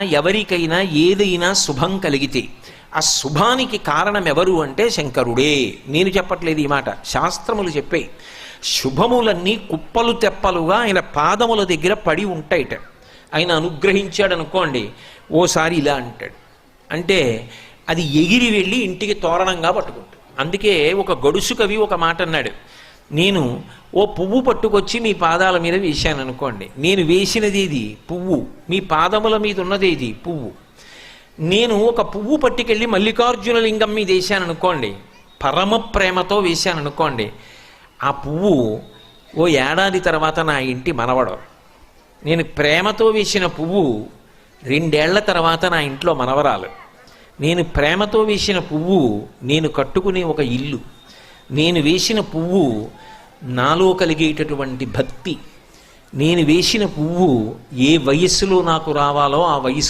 ఎవరికైనా ఏదైనా శుభం కలిగితే ఆ శుభానికి కారణం ఎవరు అంటే శంకరుడే. నేను చెప్పట్లేదు ఈ మాట, శాస్త్రములు చెప్పే. శుభములన్నీ కుప్పలు తెప్పలుగా ఆయన పాదముల దగ్గర పడి ఉంటాయిట. ఆయన అనుగ్రహించాడు అనుకోండి, ఓసారి ఇలా అంటాడు అంటే అది ఎగిరి వెళ్ళి ఇంటికి తోరణంగా పట్టుకుంటాడు. అందుకే ఒక గడుసు కవి ఒక మాట అన్నాడు, నేను ఓ పువ్వు పట్టుకొచ్చి మీ పాదాల మీద వేశాను అనుకోండి, నేను వేసినది ఇది పువ్వు, మీ పాదముల మీద ఉన్నది ఇది పువ్వు. నేను ఒక పువ్వు పట్టుకెళ్ళి మల్లికార్జున లింగం మీద వేశాను అనుకోండి, పరమ ప్రేమతో వేశాను అనుకోండి, ఆ పువ్వు ఓ ఏడాది తర్వాత నా ఇంటి మనవడు. నేను ప్రేమతో వేసిన పువ్వు 2 ఏళ్ల తర్వాత నా ఇంట్లో మనవరాలు. నేను ప్రేమతో వేసిన పువ్వు నేను కట్టుకునే ఒక ఇల్లు. నేను వేసిన పువ్వు నాలో కలిగేటటువంటి భక్తి. నేను వేసిన పువ్వు ఏ వయస్సులో నాకు రావాలో ఆ వయసు